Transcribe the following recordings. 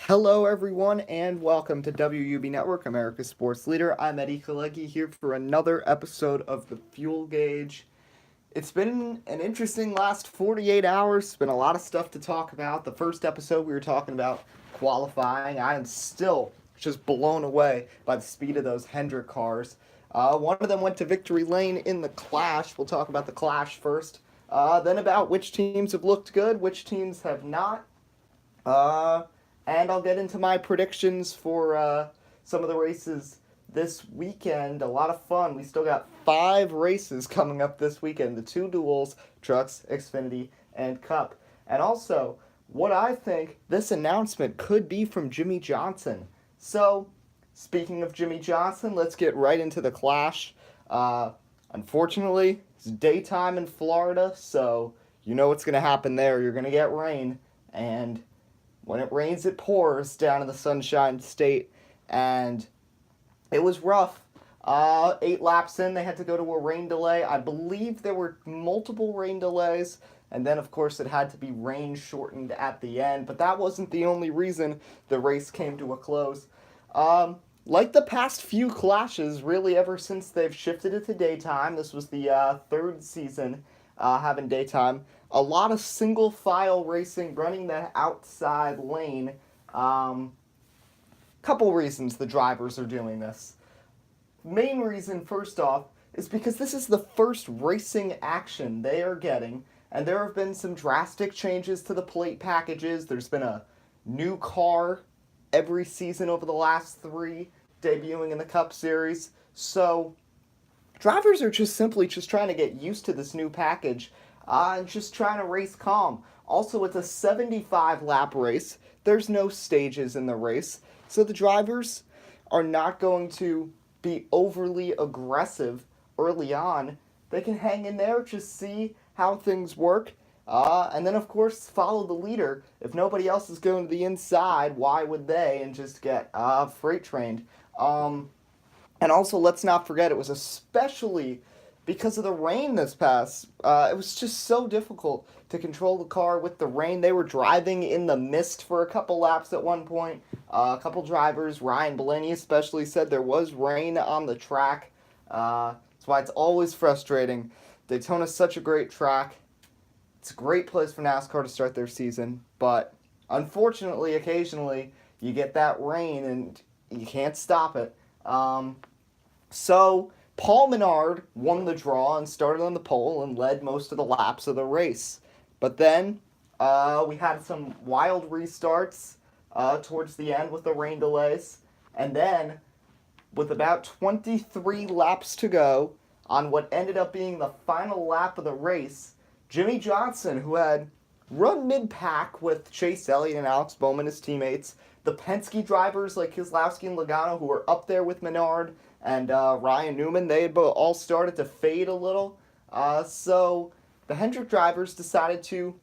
Hello, everyone, and welcome to WUB Network, America's Sports Leader. I'm Eddie Kalegi here for another episode of the Fuel Gauge. It's been an interesting last 48 hours. It's been a lot of stuff to talk about. The first episode, we were talking about qualifying. I am still just blown away by the speed of those Hendrick cars. One of them went to victory lane in the Clash. We'll talk about the Clash first. Then about which teams have looked good, which teams have not. Uh, and I'll get into my predictions for some of the races this weekend. A lot of fun. We still got 5 races coming up this weekend: the 2 duels, Trucks, Xfinity, and Cup. And also, what I think this announcement could be from Jimmie Johnson. So, speaking of Jimmie Johnson, let's get right into the Clash. Unfortunately, it's daytime in Florida, so you know what's going to happen there. You're going to get rain, and when it rains, it pours down in the Sunshine State, and it was rough. 8 laps in, they had to go to a rain delay. I believe there were multiple rain delays, and then, of course, it had to be rain shortened at the end, but that wasn't the only reason the race came to a close. Like the past few clashes, really, ever since they've shifted it to daytime, this was the third season having daytime. A lot of single file racing, running that outside lane. Couple reasons the drivers are doing this. Main reason, first off, is because this is the first racing action they are getting, and there have been some drastic changes to the plate packages. There's been a new car every season over the last 3, debuting in the Cup Series. So drivers are just simply just trying to get used to this new package and just trying to race calm. Also, it's a 75 lap race. There's no stages in the race. So the drivers are not going to be overly aggressive early on. They can hang in there, just see how things work. And then, of course, follow the leader. If nobody else is going to the inside, why would they? And just get freight trained. And also, let's not forget, it was especially because of the rain this past. It was just so difficult to control the car with the rain. They were driving in the mist for a couple laps at one point. A couple drivers, Ryan Blaney especially, said there was rain on the track. That's why it's always frustrating. Daytona's such a great track. It's a great place for NASCAR to start their season, but unfortunately, occasionally, you get that rain and you can't stop it. So Paul Menard won the draw and started on the pole and led most of the laps of the race. But then we had some wild restarts towards the end with the rain delays. And then, with about 23 laps to go on what ended up being the final lap of the race, Jimmie Johnson, who had run mid-pack with Chase Elliott and Alex Bowman as teammates, the Penske drivers like Keselowski and Logano, who were up there with Menard, and Ryan Newman, they had all started to fade a little. So the Hendrick drivers decided to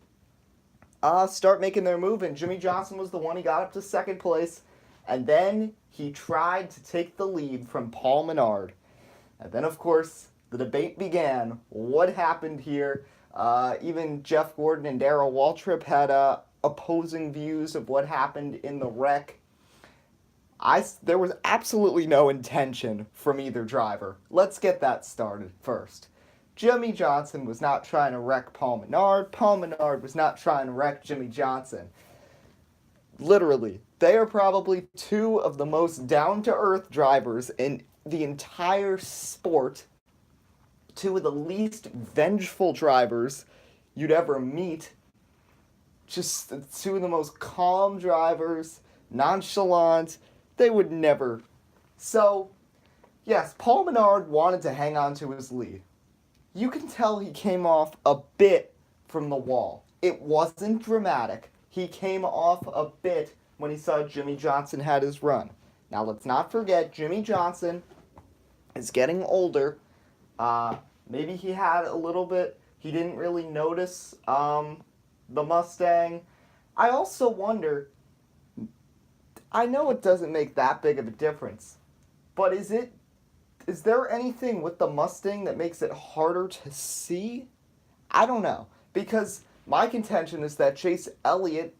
start making their move, and Jimmie Johnson was the one. He got up to second place, and then he tried to take the lead from Paul Menard. And then, of course, the debate began. What happened here? Even Jeff Gordon and Darrell Waltrip had opposing views of what happened in the wreck. There was absolutely no intention from either driver. Let's get that started first. Jimmie Johnson was not trying to wreck Paul Menard. Paul Menard was not trying to wreck Jimmie Johnson. Literally, they are probably 2 of the most down-to-earth drivers in the entire sport. 2 of the least vengeful drivers you'd ever meet. Just 2 of the most calm drivers, nonchalant. They would never. So, yes, Paul Menard wanted to hang on to his lead. You can tell he came off a bit from the wall. It wasn't dramatic. He came off a bit when he saw Jimmie Johnson had his run. Now, let's not forget, Jimmie Johnson is getting older. Maybe he had a little bit. He didn't really notice the Mustang. I also wonder, I know it doesn't make that big of a difference, but is there anything with the Mustang that makes it harder to see? I don't know, because my contention is that Chase Elliott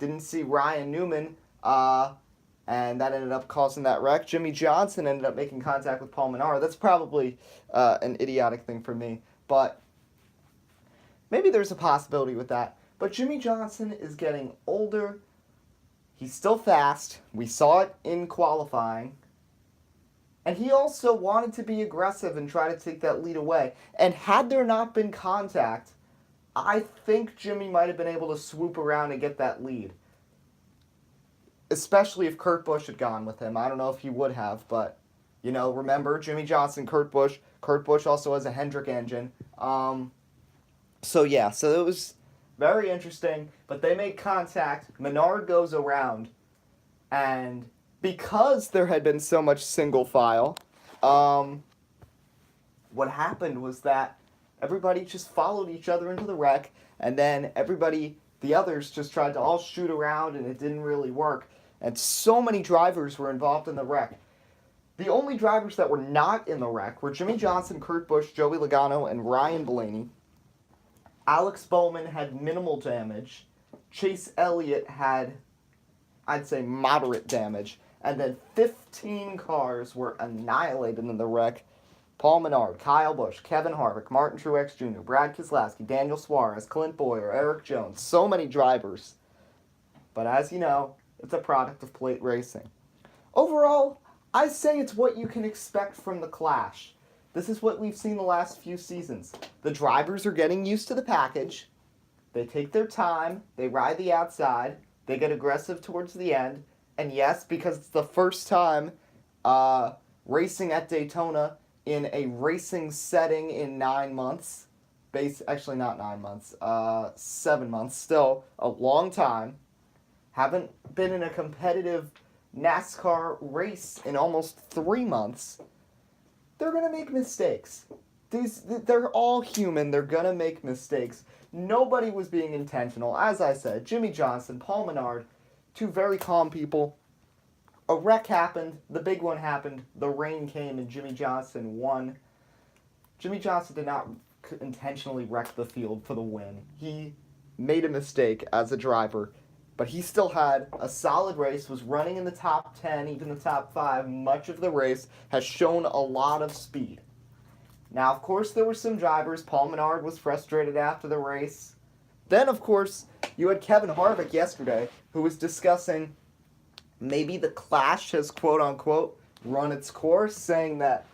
didn't see Ryan Newman And that ended up causing that wreck. Jimmy Johnson ended up making contact with Paul Menard. That's probably an idiotic thing for me, but maybe there's a possibility with that. But Jimmy Johnson is getting older. He's still fast. We saw it in qualifying. And he also wanted to be aggressive and try to take that lead away. And had there not been contact, I think Jimmy might have been able to swoop around and get that lead. Especially if Kurt Busch had gone with him. I don't know if he would have, but, remember, Jimmy Johnson, Kurt Busch. Kurt Busch also has a Hendrick engine. So it was very interesting, but they made contact. Menard goes around, and because there had been so much single file, what happened was that everybody just followed each other into the wreck, and then the others just tried to all shoot around, and it didn't really work. And so many drivers were involved in the wreck. The only drivers that were not in the wreck were Jimmy Johnson, Kurt Busch, Joey Logano, and Ryan Blaney. Alex Bowman had minimal damage. Chase Elliott had, I'd say, moderate damage. And then 15 cars were annihilated in the wreck. Paul Menard, Kyle Busch, Kevin Harvick, Martin Truex Jr., Brad Keselowski, Daniel Suarez, Clint Bowyer, Eric Jones. So many drivers. But as you know, it's a product of plate racing. Overall, I say it's what you can expect from the Clash. This is what we've seen the last few seasons. The drivers are getting used to the package. They take their time. They ride the outside. They get aggressive towards the end. And yes, because it's the first time racing at Daytona in a racing setting in 9 months. Actually, not 9 months. 7 months. Still a long time. Haven't been in a competitive NASCAR race in almost 3 months. They're going to make mistakes. They're all human. They're going to make mistakes. Nobody was being intentional. As I said, Jimmy Johnson, Paul Menard, two very calm people. A wreck happened. The big one happened. The rain came and Jimmy Johnson won. Jimmy Johnson did not intentionally wreck the field for the win. He made a mistake as a driver, but he still had a solid race, was running in the top 10, even the top 5, much of the race, has shown a lot of speed. Now, of course, there were some drivers. Paul Menard was frustrated after the race. Then, of course, you had Kevin Harvick yesterday, who was discussing maybe the Clash has, quote-unquote, run its course, saying that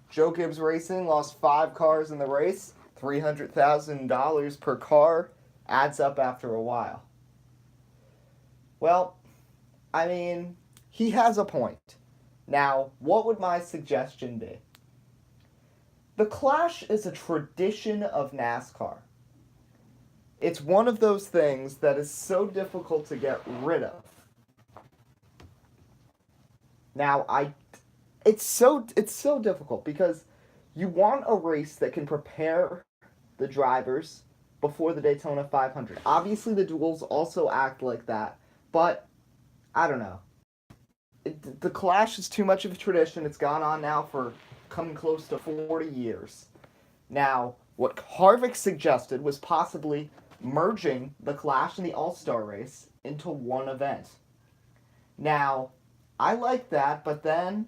Joe Gibbs Racing lost 5 cars in the race, $300,000 per car, adds up after a while. Well, I mean, he has a point. Now, what would my suggestion be? The Clash is a tradition of NASCAR. It's one of those things that is so difficult to get rid of. Now, it's so difficult because you want a race that can prepare the drivers before the Daytona 500. Obviously, the duels also act like that. But, I don't know. The Clash is too much of a tradition. It's gone on now for coming close to 40 years. Now, what Harvick suggested was possibly merging the Clash and the All-Star race into one event. Now, I like that, but then,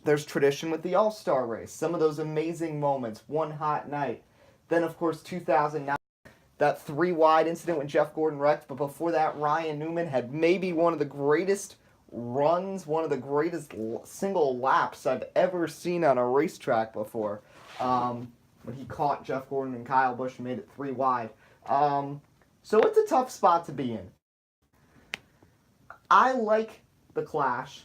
there's tradition with the All-Star race. Some of those amazing moments, one hot night. Then, of course, 2009. That 3-wide incident when Jeff Gordon wrecked, but before that, Ryan Newman had maybe one of the greatest runs, one of the greatest single laps I've ever seen on a racetrack before, when he caught Jeff Gordon and Kyle Busch and made it 3-wide. So it's a tough spot to be in. I like the Clash.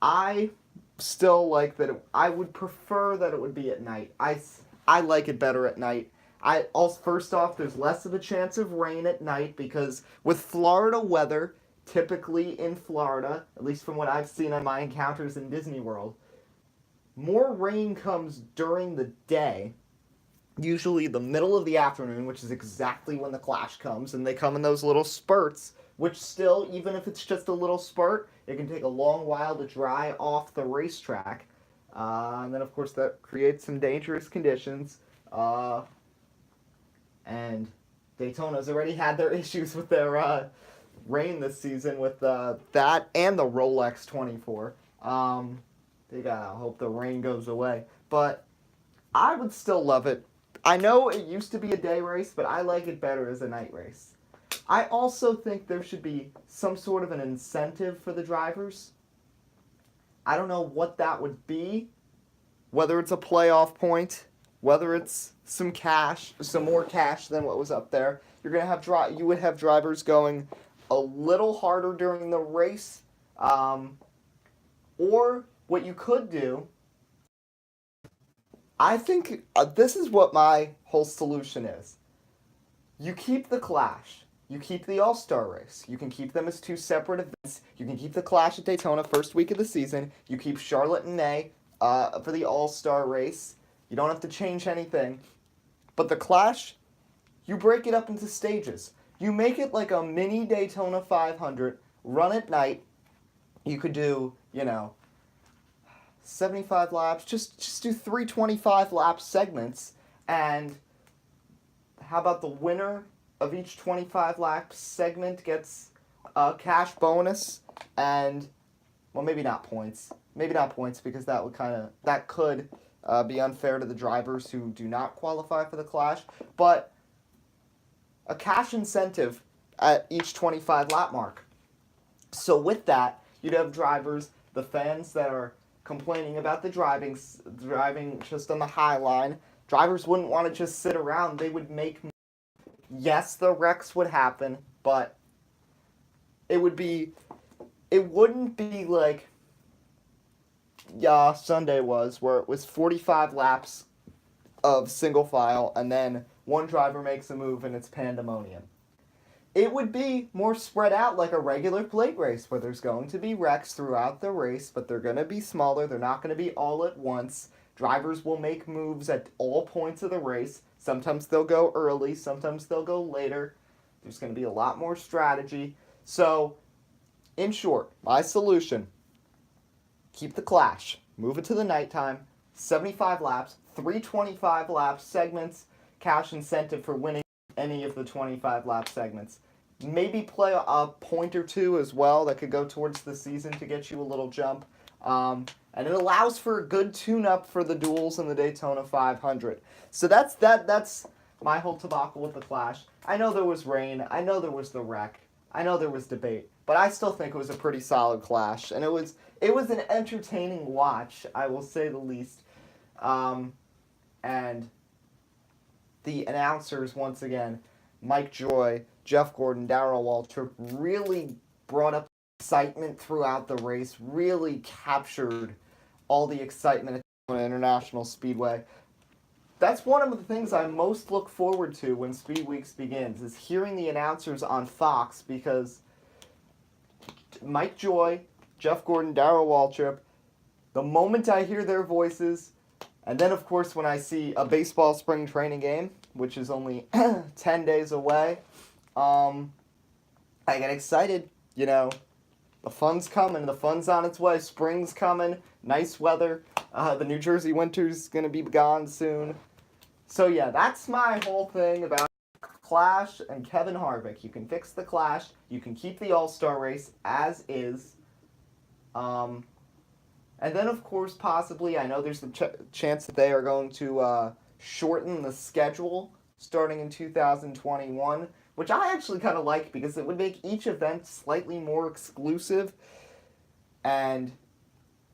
I still like that I would prefer that it would be at night. I like it better at night. First off, there's less of a chance of rain at night because with Florida weather, typically in Florida, at least from what I've seen on my encounters in Disney World, more rain comes during the day, usually the middle of the afternoon, which is exactly when the Clash comes, and they come in those little spurts, which still, even if it's just a little spurt, it can take a long while to dry off the racetrack. And then, of course, that creates some dangerous conditions. And Daytona's already had their issues with their rain this season with that and the Rolex 24. They gotta hope the rain goes away. But I would still love it. I know it used to be a day race, but I like it better as a night race. I also think there should be some sort of an incentive for the drivers. I don't know what that would be, whether it's a playoff point, whether it's some cash, some more cash than what was up there. You would have drivers going a little harder during the race, or what you could do. I think this is what my whole solution is. You keep the Clash. You keep the All-Star race. You can keep them as two separate events. You can keep the Clash at Daytona first week of the season. You keep Charlotte in May for the All-Star race. You don't have to change anything. But the Clash, you break it up into stages. You make it like a mini Daytona 500, run at night. You could do, 75 laps. Just do 325 lap segments. And how about the winner of each 25 lap segment gets a cash bonus and, well, maybe not points. Maybe not points because that could be unfair to the drivers who do not qualify for the Clash. But a cash incentive at each 25 lap mark. So with that, you'd have drivers, the fans that are complaining about the driving just on the high line. Drivers wouldn't want to just sit around. They would make. Yes, the wrecks would happen, but it wouldn't be like Sunday was, where it was 45 laps of single file, and then one driver makes a move and it's pandemonium. It would be more spread out like a regular plate race, where there's going to be wrecks throughout the race, but they're going to be smaller. They're not going to be all at once. Drivers will make moves at all points of the race. Sometimes they'll go early, sometimes they'll go later. There's going to be a lot more strategy. So, in short, my solution, keep the Clash, move it to the nighttime, 75 laps, 325 lap segments, cash incentive for winning any of the 25 lap segments. Maybe play a point or two as well that could go towards the season to get you a little jump. And it allows for a good tune-up for the duels in the Daytona 500. So that's my whole debacle with the Clash. I know there was rain. I know there was the wreck. I know there was debate. But I still think it was a pretty solid Clash. And it was an entertaining watch, I will say the least. And the announcers, once again, Mike Joy, Jeff Gordon, Darrell Waltrip, really brought up excitement throughout the race, really captured all the excitement at Daytona International Speedway. That's one of the things I most look forward to when Speed Weeks begins, is hearing the announcers on Fox, because Mike Joy, Jeff Gordon, Darrell Waltrip, the moment I hear their voices, and then of course when I see a baseball spring training game, which is only 10 days away, I get excited, The fun's coming. The fun's on its way. Spring's coming. Nice weather. The New Jersey winter's going to be gone soon. So yeah, that's my whole thing about Clash and Kevin Harvick. You can fix the Clash. You can keep the All-Star race as is. And then, of course, possibly, I know there's the chance that they are going to shorten the schedule starting in 2021. Which I actually kind of like, because it would make each event slightly more exclusive. And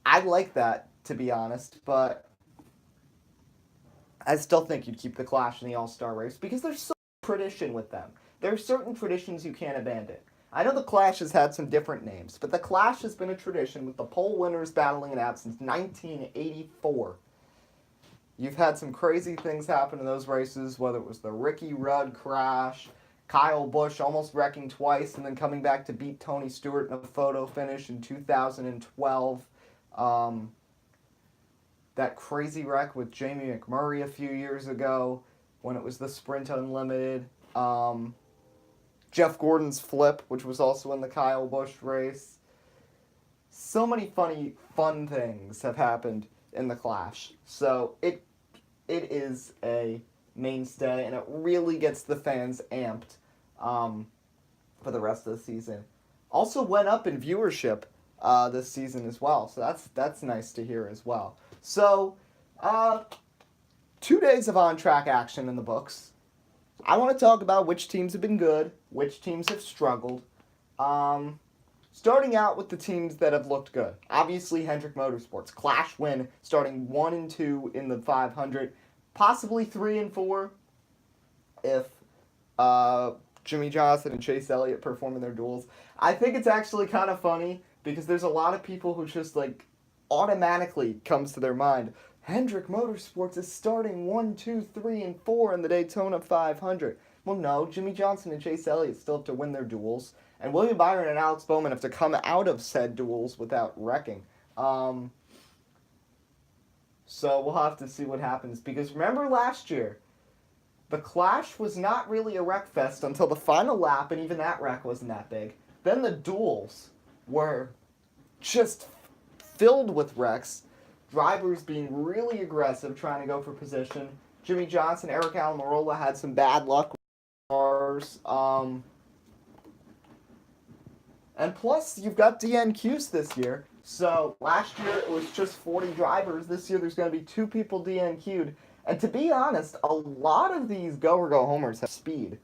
I like that, to be honest. But I still think you'd keep the Clash in the All-Star race, because there's so much tradition with them. There are certain traditions you can't abandon. I know the Clash has had some different names, but the Clash has been a tradition with the pole winners battling it out since 1984. You've had some crazy things happen in those races, whether it was the Ricky Rudd crash, Kyle Busch almost wrecking twice and then coming back to beat Tony Stewart in a photo finish in 2012. That crazy wreck with Jamie McMurray a few years ago when it was the Sprint Unlimited. Jeff Gordon's flip, which was also in the Kyle Busch race. So many fun things have happened in the Clash. So it is a mainstay, and it really gets the fans amped. for the rest of the season. Also went up in viewership this season as well, so that's nice to hear as well. So, uh, 2 days of on-track action in the books. I want to talk about which teams have been good, which teams have struggled. Um, Starting out with the teams that have looked good. Obviously, Hendrick Motorsports. Clash win, starting 1 and 2 in the 500, possibly 3 and 4 if Jimmie Johnson and Chase Elliott perform in their duels. I think it's actually kind of funny because there's a lot of people who just like automatically comes to their mind. Hendrick Motorsports is starting 1, 2, 3, and 4 in the Daytona 500. Well, no, Jimmie Johnson and Chase Elliott still have to win their duels, and William Byron and Alex Bowman have to come out of said duels without wrecking. So we'll have to see what happens, because remember last year, the Clash was not really a wreck fest until the final lap, and even that wreck wasn't that big. Then the duels were just filled with wrecks, drivers being really aggressive, trying to go for position. Jimmie Johnson, Eric Almirola had some bad luck with cars. And plus, you've got DNQs this year. So last year it was just 40 drivers. This year there's going to be 2 people DNQ'd. And to be honest, a lot of these go-or-go-homers have speed.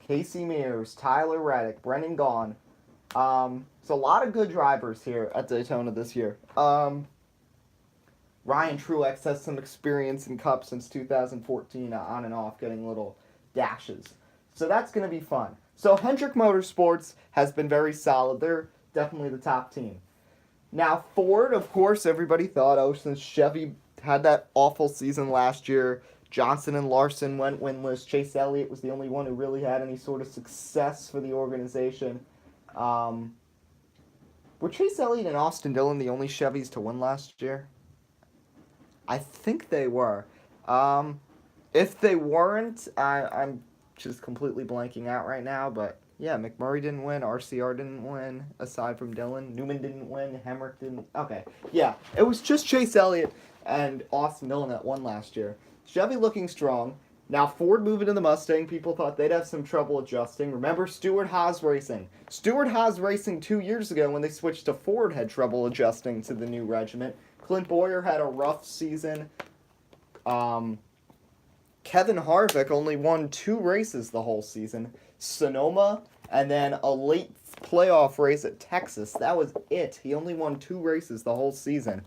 Casey Mears, Tyler Reddick, Brendan Gaughan. So a lot of good drivers here at Daytona this year. Ryan Truex has some experience in Cup since 2014, on and off, getting little dashes. So that's going to be fun. So Hendrick Motorsports has been very solid. They're definitely the top team. Now Ford, of course, everybody thought, oh, since Chevy had that awful season last year, Johnson and Larson went winless. Chase Elliott was the only one who really had any sort of success for the organization. Were Chase Elliott and Austin Dillon the only Chevys to win last year? I think they were. If they weren't, I'm just completely blanking out right now, but yeah, McMurray didn't win, RCR didn't win, aside from Dillon. Newman didn't win, Hemrick didn't. Okay, yeah, it was just Chase Elliott and Austin Dillon that won last year. Chevy looking strong. Now Ford moving to the Mustang, people thought they'd have some trouble adjusting. Remember Stewart-Haas Racing. Stewart-Haas Racing 2 years ago when they switched to Ford had trouble adjusting to the new regiment. Clint Bowyer had a rough season. Kevin Harvick only won 2 races the whole season. Sonoma, and then a late playoff race at Texas. That was it. He only won 2 races the whole season.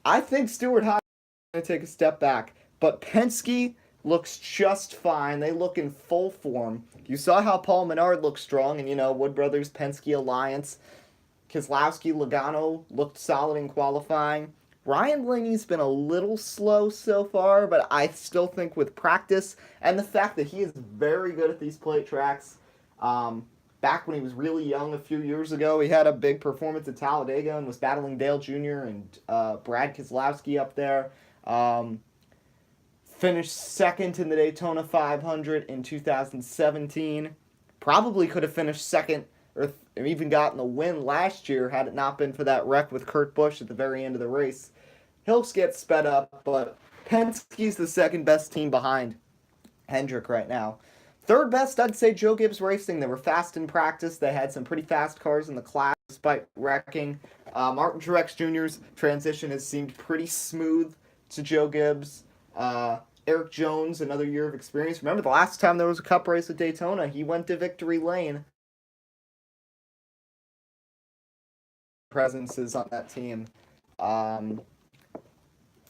I think Stewart-Haas is going to take a step back, but Penske looks just fine. They look in full form. You saw how Paul Menard looked strong, and Wood Brothers Penske Alliance. Keselowski, Logano looked solid in qualifying. Ryan Blaney's been a little slow so far, but I still think with practice and the fact that he is very good at these plate tracks. Back when he was really young a few years ago, he had a big performance at Talladega and was battling Dale Jr. and Brad Keselowski up there. Finished second in the Daytona 500 in 2017. Probably could have finished second or even gotten a win last year had it not been for that wreck with Kurt Busch at the very end of the race. He'll get sped up, but Penske's the second best team behind Hendrick right now. Third best, I'd say Joe Gibbs Racing. They were fast in practice. They had some pretty fast cars in the class despite wrecking. Martin Truex Jr.'s transition has seemed pretty smooth to Joe Gibbs. Eric Jones, another year of experience. Remember the last time there was a Cup race at Daytona, he went to victory lane. Presences on that team.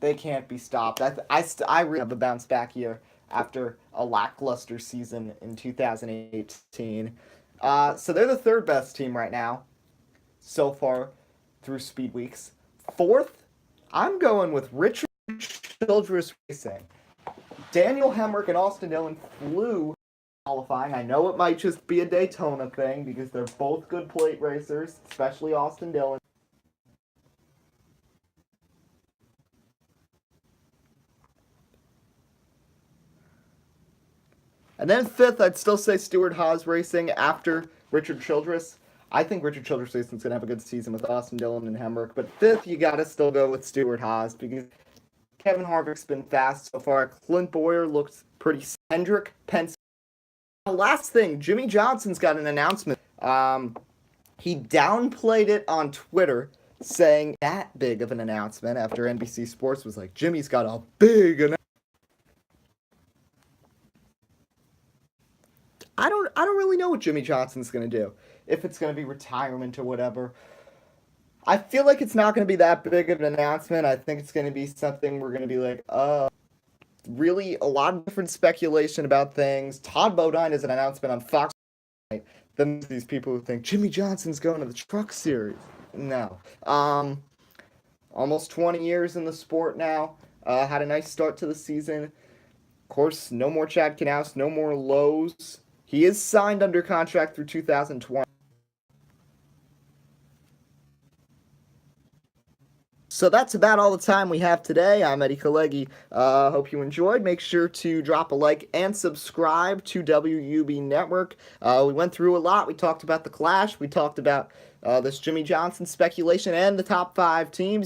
They can't be stopped. I really have a bounce back year after a lackluster season in 2018. So they're the third best team right now so far through Speed Weeks. Fourth, I'm going with Richard Childress Racing. Daniel Hemrick and Austin Dillon flew qualifying. I know it might just be a Daytona thing because they're both good plate racers, especially Austin Dillon. And then fifth, I'd still say Stewart-Haas Racing after Richard Childress. I think Richard Childress Racing's going to have a good season with Austin Dillon and Hemrick. But fifth, you got to still go with Stewart-Haas because Kevin Harvick's been fast so far. Clint Bowyer looks pretty. Hendrick, Penske, a last thing, Jimmy Johnson's got an announcement. He downplayed it on Twitter, saying that big of an announcement after NBC Sports was like, Jimmy's got a big announcement. I don't really know what Jimmy Johnson's gonna do. If it's gonna be retirement or whatever. I feel like it's not gonna be that big of an announcement. I think it's gonna be something we're gonna be like, really a lot of different speculation about things. Todd Bodine is an announcement on Fox. Then these people who think Jimmy Johnson's going to the Truck Series. No. Almost 20 years in the sport now. Had a nice start to the season. Of course, no more Chad Knaus, no more lows. He is signed under contract through 2020. So that's about all the time we have today. I'm Eddie Kalegi. Hope you enjoyed. Make sure to drop a like and subscribe to WUB Network. We went through a lot. We talked about the Clash. We talked about this Jimmy Johnson speculation and the top 5 teams.